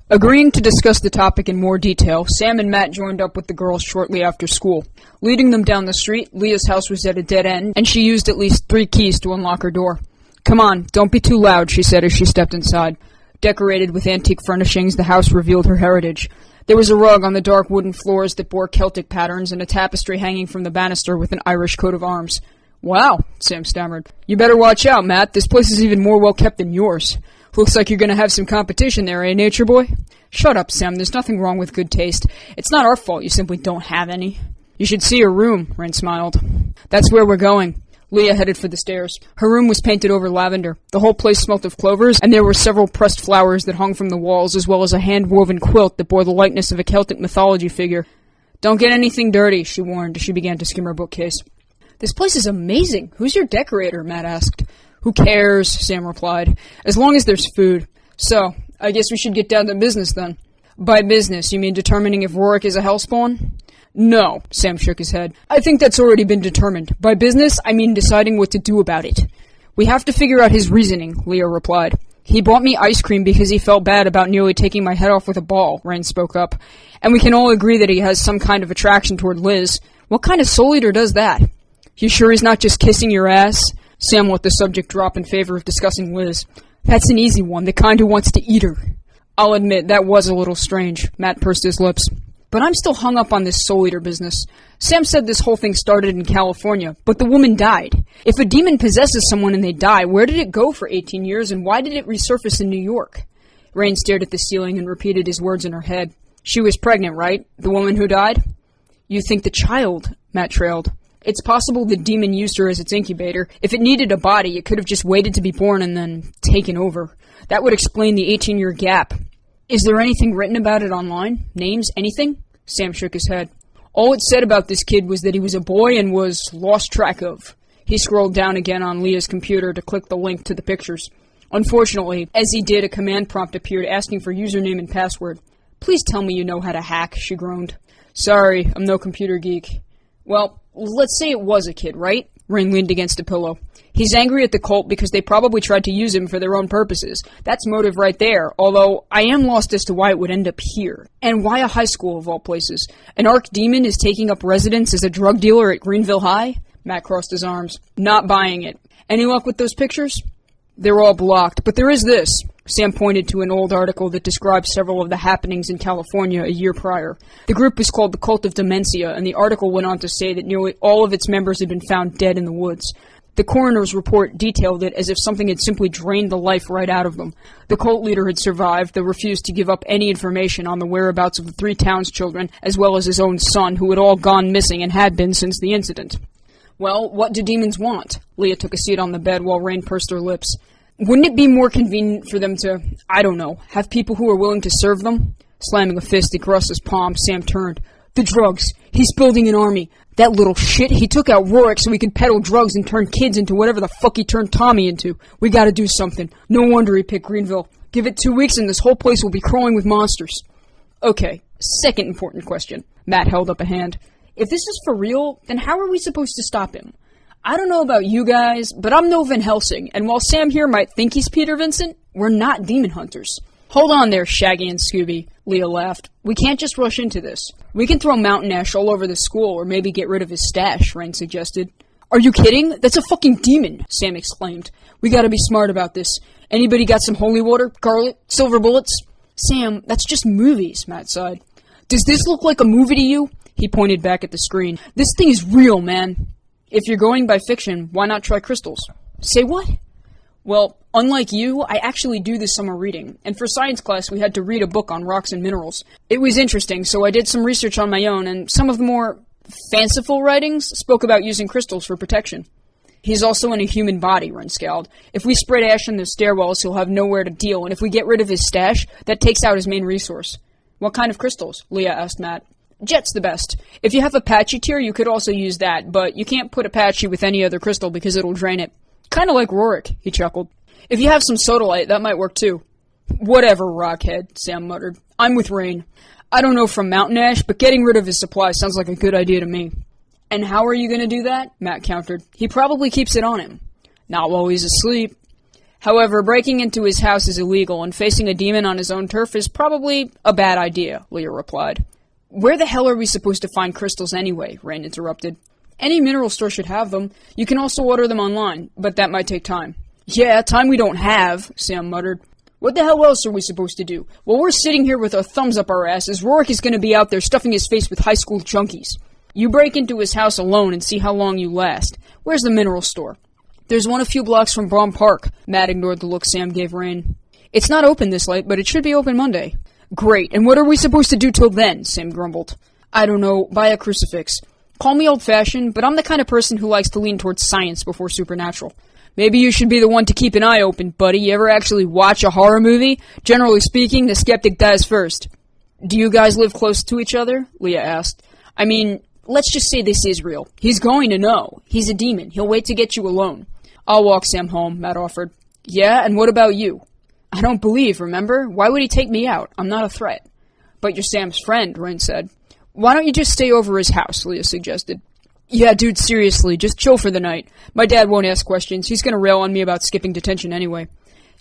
Agreeing to discuss the topic in more detail, Sam and Matt joined up with the girls shortly after school. Leading them down the street, Leah's house was at a dead end, and she used at least 3 keys to unlock her door. "Come on, don't be too loud," she said as she stepped inside. Decorated with antique furnishings, the house revealed her heritage. There was a rug on the dark wooden floors that bore Celtic patterns and a tapestry hanging from the banister with an Irish coat of arms. "Wow," Sam stammered. "You better watch out, Matt. This place is even more well-kept than yours. Looks like you're going to have some competition there, eh, Nature Boy?" "Shut up, Sam. There's nothing wrong with good taste. It's not our fault you simply don't have any." "You should see her room," Rain smiled. "That's where we're going." Leah headed for the stairs. Her room was painted over lavender. The whole place smelt of clovers, and there were several pressed flowers that hung from the walls, as well as a hand-woven quilt that bore the likeness of a Celtic mythology figure. "Don't get anything dirty," she warned as she began to skim her bookcase. "This place is amazing. Who's your decorator?" Matt asked. "Who cares?" Sam replied. "As long as there's food. So, I guess we should get down to business then." "By business, you mean determining if Rourke is a hellspawn?" "No," Sam shook his head. "I think that's already been determined. By business, I mean deciding what to do about it." "We have to figure out his reasoning," Leah replied. "He bought me ice cream because he felt bad about nearly taking my head off with a ball," Rain spoke up. "And we can all agree that he has some kind of attraction toward Liz. What kind of soul eater does that?" "You sure he's not just kissing your ass?" Sam let the subject drop in favor of discussing Liz. "That's an easy one, the kind who wants to eat her." "I'll admit, that was a little strange," Matt pursed his lips. "But I'm still hung up on this soul eater business. Sam said this whole thing started in California, but the woman died. If a demon possesses someone and they die, where did it go for 18 years, and why did it resurface in New York?" Rain stared at the ceiling and repeated his words in her head. "She was pregnant, right? The woman who died?" "You think the child," Matt trailed. "It's possible the demon used her as its incubator. If it needed a body, it could have just waited to be born and then taken over. That would explain the 18-year gap." "Is there anything written about it online? Names? Anything?" Sam shook his head. "All it said about this kid was that he was a boy and was lost track of." He scrolled down again on Leah's computer to click the link to the pictures. Unfortunately, as he did, a command prompt appeared asking for username and password. "Please tell me you know how to hack," she groaned. "Sorry, I'm no computer geek." "Well, let's say it was a kid, right?" Rain leaned against a pillow. "He's angry at the cult because they probably tried to use him for their own purposes. That's motive right there, although I am lost as to why it would end up here. And why a high school of all places? An archdemon is taking up residence as a drug dealer at Greenville High?" Matt crossed his arms. "Not buying it. Any luck with those pictures?" "They're all blocked, but there is this." Sam pointed to an old article that described several of the happenings in California a year prior. The group was called the Cult of Demencia, and the article went on to say that nearly all of its members had been found dead in the woods. The coroner's report detailed it as if something had simply drained the life right out of them. The cult leader had survived, though refused to give up any information on the whereabouts of the 3 townschildren, as well as his own son, who had all gone missing and had been since the incident. "Well, what do demons want?" Leah took a seat on the bed while Rain pursed her lips. "Wouldn't it be more convenient for them to, I don't know, have people who are willing to serve them?" Slamming a fist across his palm, Sam turned. "The drugs. He's building an army. That little shit, he took out Rourke so he could peddle drugs and turn kids into whatever the fuck he turned Tommy into. We gotta do something. No wonder he picked Greenville. Give it 2 weeks and this whole place will be crawling with monsters." "Okay, second important question." Matt held up a hand. "If this is for real, then how are we supposed to stop him? I don't know about you guys, but I'm no Van Helsing, and while Sam here might think he's Peter Vincent, we're not demon hunters." "Hold on there, Shaggy and Scooby," Leah laughed. "We can't just rush into this. We can throw Mountain Ash all over the school, or maybe get rid of his stash," Rain suggested. "Are you kidding? That's a fucking demon," Sam exclaimed. "We gotta be smart about this. Anybody got some holy water, garlic, silver bullets?" "Sam, that's just movies," Matt sighed. "Does this look like a movie to you?" He pointed back at the screen. "This thing is real, man." "If you're going by fiction, why not try crystals?" "Say what?" "Well, unlike you, I actually do this summer reading, and for science class we had to read a book on rocks and minerals. It was interesting, so I did some research on my own, and some of the more fanciful writings spoke about using crystals for protection." "He's also in a human body," Ren scowled. "If we spread ash in the stairwells, he'll have nowhere to deal, and if we get rid of his stash, that takes out his main resource." "What kind of crystals?" Leah asked Matt. "Jet's the best. If you have Apache tier, you could also use that, but you can't put Apache with any other crystal because it'll drain it. Kinda like Rourke," he chuckled. "If you have some sodalite, that might work too." "Whatever, Rockhead," Sam muttered. "I'm with Rain. I don't know from Mountain Ash, but getting rid of his supply sounds like a good idea to me." "And how are you going to do that?" Matt countered. "He probably keeps it on him." "Not while he's asleep." However, breaking into his house is illegal, and facing a demon on his own turf is probably a bad idea, Leah replied. Where the hell are we supposed to find crystals anyway? Rain interrupted. Any mineral store should have them. You can also order them online, but that might take time. Yeah, time we don't have, Sam muttered. What the hell else are we supposed to do? While we're sitting here with our thumbs up our asses, Rorik is going to be out there stuffing his face with high school junkies. You break into his house alone and see how long you last. Where's the mineral store? There's one a few blocks from Brom Park. Matt ignored the look Sam gave Rain. It's not open this late, but it should be open Monday. Great, and what are we supposed to do till then? Sam grumbled. I don't know, buy a crucifix. Call me old-fashioned, but I'm the kind of person who likes to lean towards science before supernatural. Maybe you should be the one to keep an eye open, buddy. You ever actually watch a horror movie? Generally speaking, the skeptic dies first. Do you guys live close to each other? Leah asked. I mean, let's just say this is real. He's going to know. He's a demon. He'll wait to get you alone. I'll walk Sam home, Matt offered. Yeah, and what about you? I don't believe, remember? Why would he take me out? I'm not a threat. But you're Sam's friend, Rain said. Why don't you just stay over his house, Leah suggested. Yeah, dude, seriously, just chill for the night. My dad won't ask questions. He's gonna rail on me about skipping detention anyway.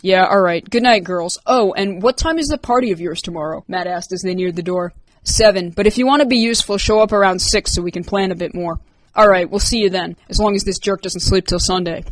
Yeah, alright. Good night, girls. Oh, and what time is the party of yours tomorrow? Matt asked as they neared the door. 7, but if you want to be useful, show up around 6 so we can plan a bit more. Alright, we'll see you then, as long as this jerk doesn't sleep till Sunday.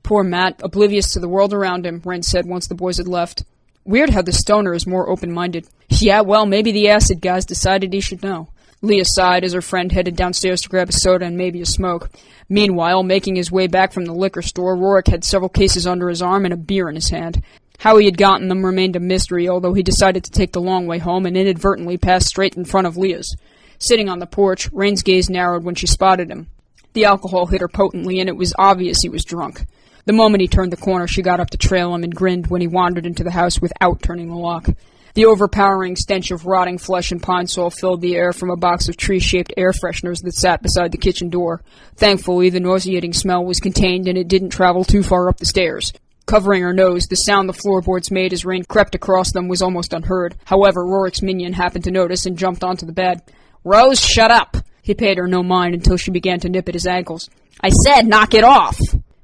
Poor Matt, oblivious to the world around him, Rain said once the boys had left. Weird how the stoner is more open-minded. Yeah, well, maybe the acid guys decided he should know. Leah sighed as her friend headed downstairs to grab a soda and maybe a smoke. Meanwhile, making his way back from the liquor store, Rorik had several cases under his arm and a beer in his hand. How he had gotten them remained a mystery, although he decided to take the long way home and inadvertently passed straight in front of Leah's. Sitting on the porch, Rain's gaze narrowed when she spotted him. The alcohol hit her potently, and it was obvious he was drunk. The moment he turned the corner, she got up to trail him and grinned when he wandered into the house without turning the lock. The overpowering stench of rotting flesh and pine sol filled the air from a box of tree-shaped air fresheners that sat beside the kitchen door. Thankfully, the nauseating smell was contained and it didn't travel too far up the stairs. Covering her nose, the sound the floorboards made as Rain crept across them was almost unheard. However, Rorik's minion happened to notice and jumped onto the bed. Rose, shut up! He paid her no mind until she began to nip at his ankles. I said knock it off!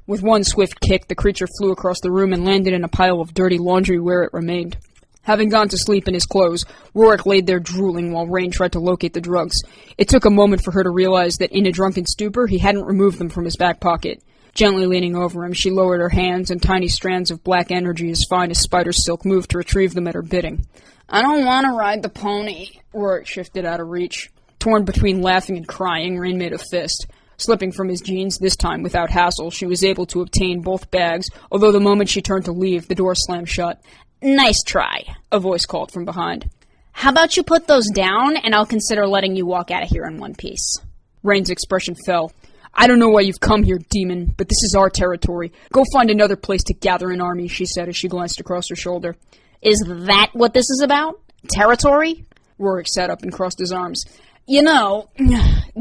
With one swift kick, the creature flew across the room and landed in a pile of dirty laundry where it remained. Having gone to sleep in his clothes, Rorik laid there drooling while Rain tried to locate the drugs. It took a moment for her to realize that in a drunken stupor, he hadn't removed them from his back pocket. Gently leaning over him, she lowered her hands, and tiny strands of black energy as fine as spider silk moved to retrieve them at her bidding. I don't want to ride the pony. Rorik shifted out of reach. Torn between laughing and crying, Rain made a fist. Slipping from his jeans, this time without hassle, she was able to obtain both bags, although the moment she turned to leave, the door slammed shut. Nice try, a voice called from behind. How about you put those down, and I'll consider letting you walk out of here in one piece. Rain's expression fell. I don't know why you've come here, demon, but this is our territory. Go find another place to gather an army, she said as she glanced across her shoulder. Is that what this is about? Territory? Rorik sat up and crossed his arms. You know,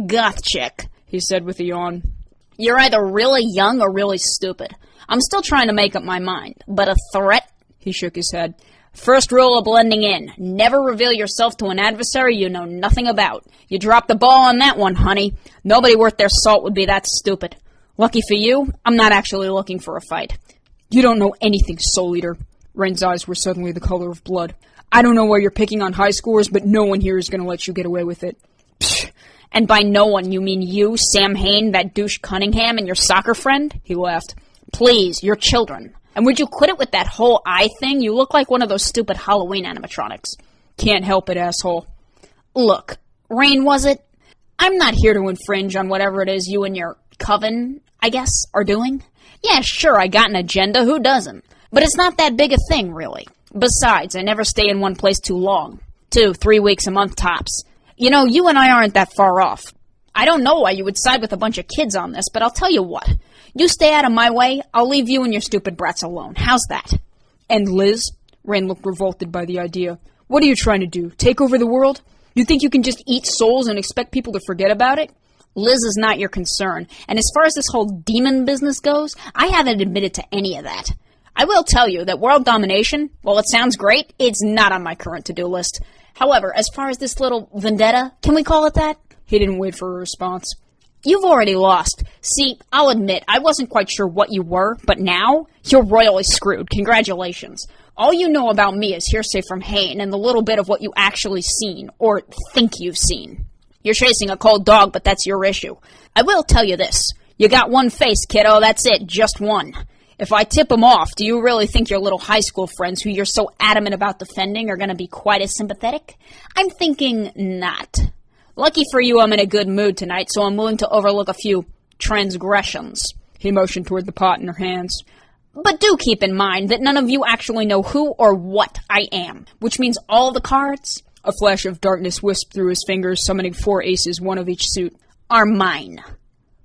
goth chick, he said with a yawn. You're either really young or really stupid. I'm still trying to make up my mind, but a threat? He shook his head. First rule of blending in. Never reveal yourself to an adversary you know nothing about. You dropped the ball on that one, honey. Nobody worth their salt would be that stupid. Lucky for you, I'm not actually looking for a fight. You don't know anything, Soul Eater. Rain's eyes were suddenly the color of blood. I don't know why you're picking on high scores, but no one here is going to let you get away with it. Psh. And by no one, you mean you, Sam Hain, that douche Cunningham, and your soccer friend? He laughed. Please, you're children. And would you quit it with that whole eye thing? You look like one of those stupid Halloween animatronics. Can't help it, asshole. Look, Rain, was it? I'm not here to infringe on whatever it is you and your coven, I guess, are doing. Yeah, sure, I got an agenda, who doesn't? But it's not that big a thing, really. Besides, I never stay in one place too long. 2-3 weeks a month tops. You know, you and I aren't that far off. I don't know why you would side with a bunch of kids on this, but I'll tell you what. You stay out of my way, I'll leave you and your stupid brats alone. How's that? And Liz? Rain looked revolted by the idea. What are you trying to do? Take over the world? You think you can just eat souls and expect people to forget about it? Liz is not your concern, and as far as this whole demon business goes, I haven't admitted to any of that. I will tell you that world domination, while it sounds great, it's not on my current to-do list. However, as far as this little vendetta, can we call it that? He didn't wait for a response. You've already lost. See, I'll admit, I wasn't quite sure what you were, but now, you're royally screwed. Congratulations. All you know about me is hearsay from Hayne and the little bit of what you actually seen, or think you've seen. You're chasing a cold dog, but that's your issue. I will tell you this. You got one face, kiddo, that's it, just one. If I tip them off, do you really think your little high school friends who you're so adamant about defending are going to be quite as sympathetic? I'm thinking not. Lucky for you, I'm in a good mood tonight, so I'm willing to overlook a few transgressions. He motioned toward the pot in her hands. But do keep in mind that none of you actually know who or what I am, which means all the cards, a flash of darkness wisped through his fingers, summoning 4 aces, one of each suit, are mine.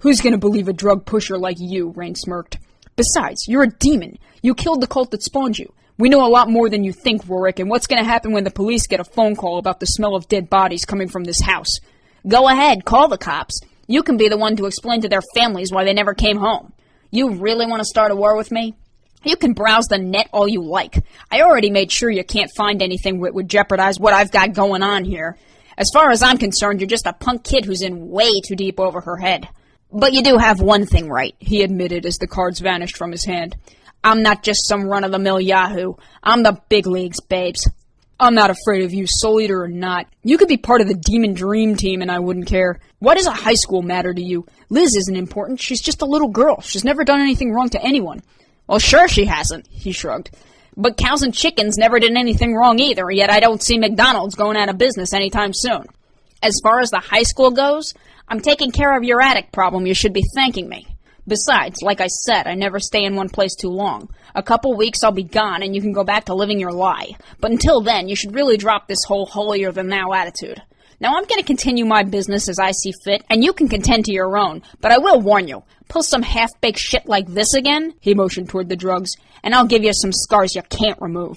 Who's gonna believe a drug pusher like you? Rain smirked. Besides, you're a demon. You killed the cult that spawned you. We know a lot more than you think, Rorik, and what's going to happen when the police get a phone call about the smell of dead bodies coming from this house? Go ahead, call the cops. You can be the one to explain to their families why they never came home. You really want to start a war with me? You can browse the net all you like. I already made sure you can't find anything that would jeopardize what I've got going on here. As far as I'm concerned, you're just a punk kid who's in way too deep over her head. But you do have one thing right, he admitted as the cards vanished from his hand. I'm not just some run-of-the-mill yahoo. I'm the big leagues, babes. I'm not afraid of you, Soul Eater or not. You could be part of the Demon Dream Team and I wouldn't care. Why does a high school matter to you? Liz isn't important. She's just a little girl. She's never done anything wrong to anyone. Well, sure she hasn't, he shrugged. But cows and chickens never did anything wrong either, yet I don't see McDonald's going out of business anytime soon. As far as the high school goes, I'm taking care of your attic problem. You should be thanking me. Besides, like I said, I never stay in one place too long. A couple weeks I'll be gone and you can go back to living your lie. But until then, you should really drop this whole holier-than-thou attitude. Now I'm going to continue my business as I see fit, and you can contend to your own. But I will warn you, pull some half-baked shit like this again, he motioned toward the drugs, and I'll give you some scars you can't remove.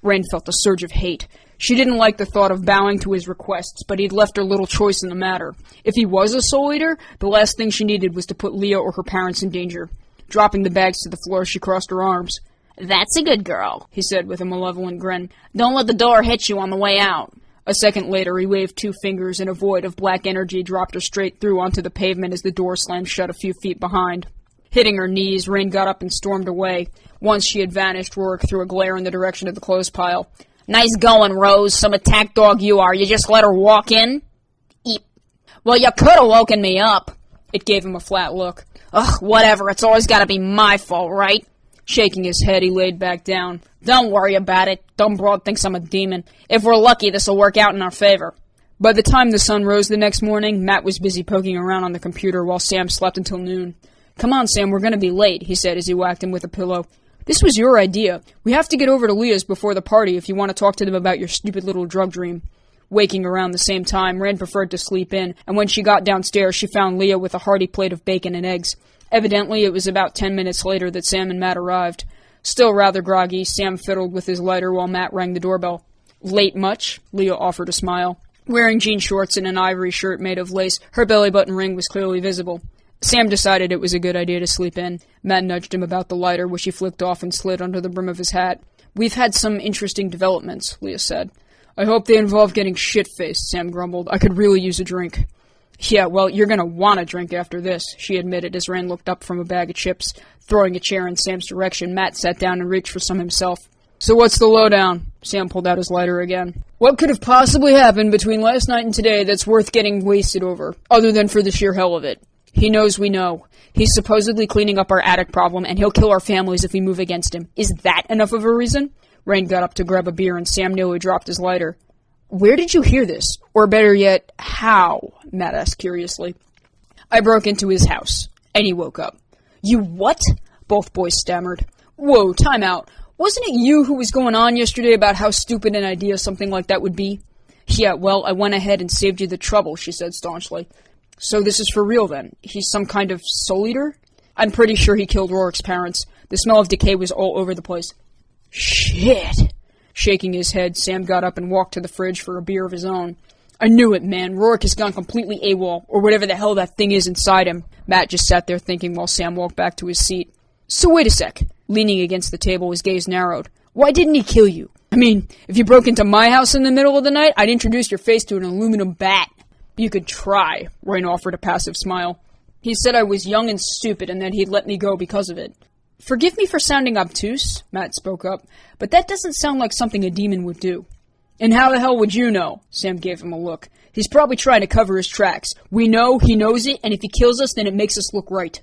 Rain felt a surge of hate. She didn't like the thought of bowing to his requests, but he'd left her little choice in the matter. If he was a Soul Eater, the last thing she needed was to put Leah or her parents in danger. Dropping the bags to the floor, she crossed her arms. That's a good girl, he said with a malevolent grin. Don't let the door hit you on the way out. A second later, he waved 2 fingers and a void of black energy dropped her straight through onto the pavement as the door slammed shut a few feet behind. Hitting her knees, Rain got up and stormed away. Once she had vanished, Rorik threw a glare in the direction of the clothes pile. Nice going, Rose. Some attack dog you are. You just let her walk in? Eep. Well, you could have woken me up. It gave him a flat look. Ugh, whatever. It's always got to be my fault, right? Shaking his head, he laid back down. Don't worry about it. Dumb broad thinks I'm a demon. If we're lucky, this'll work out in our favor. By the time the sun rose the next morning, Matt was busy poking around on the computer while Sam slept until noon. Come on, Sam, we're going to be late, he said as he whacked him with a pillow. This was your idea. We have to get over to Leah's before the party if you want to talk to them about your stupid little drug dream. Waking around the same time, Rain preferred to sleep in, and when she got downstairs, she found Leah with a hearty plate of bacon and eggs. Evidently, it was about 10 minutes later that Sam and Matt arrived. Still rather groggy, Sam fiddled with his lighter while Matt rang the doorbell. Late much? Leah offered a smile. Wearing jean shorts and an ivory shirt made of lace, her belly button ring was clearly visible. Sam decided it was a good idea to sleep in. Matt nudged him about the lighter, which he flicked off and slid under the brim of his hat. We've had some interesting developments, Leah said. I hope they involve getting shit-faced, Sam grumbled. I could really use a drink. Yeah, well, you're gonna want a drink after this, she admitted as Rain looked up from a bag of chips. Throwing a chair in Sam's direction, Matt sat down and reached for some himself. So what's the lowdown? Sam pulled out his lighter again. What could have possibly happened between last night and today that's worth getting wasted over, other than for the sheer hell of it? He knows we know. He's supposedly cleaning up our attic problem, and he'll kill our families if we move against him. Is that enough of a reason? Rain got up to grab a beer, and Sam nearly dropped his lighter. Where did you hear this? Or better yet, how? Matt asked curiously. I broke into his house, and he woke up. You what? Both boys stammered. Whoa, time out. Wasn't it you who was going on yesterday about how stupid an idea something like that would be? Yeah, well, I went ahead and saved you the trouble, she said staunchly. So this is for real, then? He's some kind of soul eater? I'm pretty sure he killed Rorik's parents. The smell of decay was all over the place. Shit! Shaking his head, Sam got up and walked to the fridge for a beer of his own. I knew it, man. Rorik has gone completely AWOL, or whatever the hell that thing is inside him. Matt just sat there thinking while Sam walked back to his seat. So wait a sec. Leaning against the table, his gaze narrowed. Why didn't he kill you? I mean, if you broke into my house in the middle of the night, I'd introduce your face to an aluminum bat. You could try, Rain offered a passive smile. He said I was young and stupid and that he'd let me go because of it. Forgive me for sounding obtuse, Matt spoke up, but that doesn't sound like something a demon would do. And how the hell would you know? Sam gave him a look. He's probably trying to cover his tracks. We know, he knows it, and if he kills us, then it makes us look right.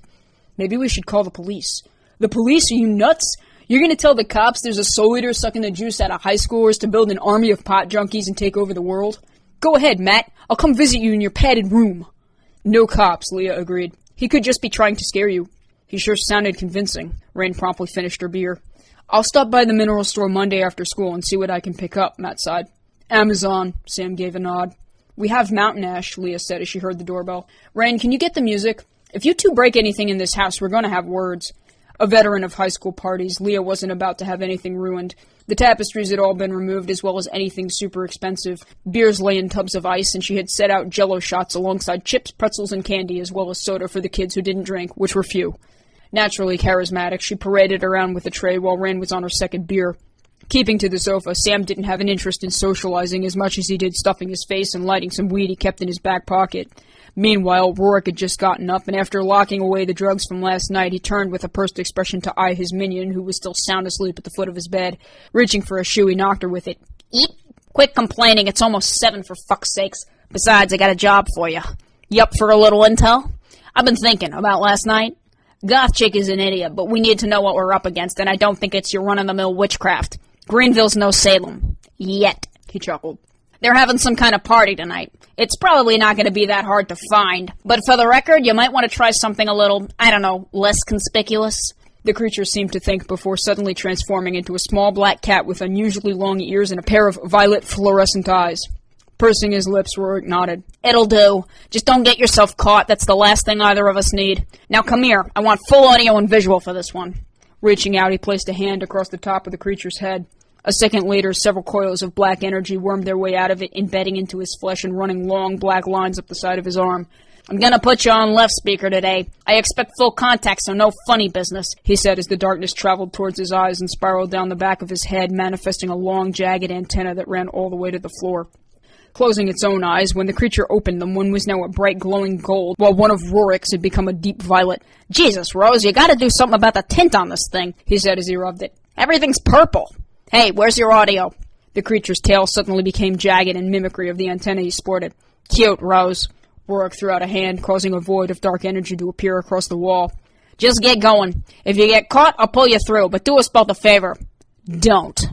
Maybe we should call the police. The police? Are you nuts? You're gonna tell the cops there's a soul eater sucking the juice out of high schoolers to build an army of pot junkies and take over the world? Go ahead, Matt. I'll come visit you in your padded room. No cops, Leah agreed. He could just be trying to scare you. He sure sounded convincing. Rain promptly finished her beer. I'll stop by the mineral store Monday after school and see what I can pick up, Matt sighed. Amazon, Sam gave a nod. We have mountain ash, Leah said as she heard the doorbell. Rain, can you get the music? If you two break anything in this house, we're going to have words. A veteran of high school parties, Leah wasn't about to have anything ruined. The tapestries had all been removed, as well as anything super expensive. Beers lay in tubs of ice, and she had set out Jell-O shots alongside chips, pretzels, and candy, as well as soda for the kids who didn't drink, which were few. Naturally charismatic, she paraded around with a tray while Rain was on her second beer. Keeping to the sofa, Sam didn't have an interest in socializing as much as he did stuffing his face and lighting some weed he kept in his back pocket. Meanwhile, Rourke had just gotten up, and after locking away the drugs from last night, he turned with a pursed expression to eye his minion, who was still sound asleep at the foot of his bed. Reaching for a shoe, he knocked her with it. Eep. Quit complaining. It's almost 7 for fuck's sakes. Besides, I got a job for you. You up for a little intel? I've been thinking about last night. Goth chick is an idiot, but we need to know what we're up against, and I don't think it's your run-of-the-mill witchcraft. Greenville's no Salem. Yet. He chuckled. They're having some kind of party tonight. It's probably not going to be that hard to find. But for the record, you might want to try something a little, I don't know, less conspicuous. The creature seemed to think before suddenly transforming into a small black cat with unusually long ears and a pair of violet fluorescent eyes. Pursing his lips, Rourke nodded. It'll do. Just don't get yourself caught. That's the last thing either of us need. Now come here. I want full audio and visual for this one. Reaching out, he placed a hand across the top of the creature's head. A second later, several coils of black energy wormed their way out of it, embedding into his flesh and running long black lines up the side of his arm. I'm gonna put you on left speaker today. I expect full contact, so no funny business, he said as the darkness traveled towards his eyes and spiraled down the back of his head, manifesting a long, jagged antenna that ran all the way to the floor. Closing its own eyes, when the creature opened them, one was now a bright glowing gold, while one of Rourke's had become a deep violet. Jesus, Rose, you gotta do something about the tint on this thing, he said as he rubbed it. Everything's purple. Hey, where's your audio? The creature's tail suddenly became jagged in mimicry of the antenna he sported. Cute, Rose. Rourke threw out a hand, causing a void of dark energy to appear across the wall. Just get going. If you get caught, I'll pull you through, but do us both a favor. Don't.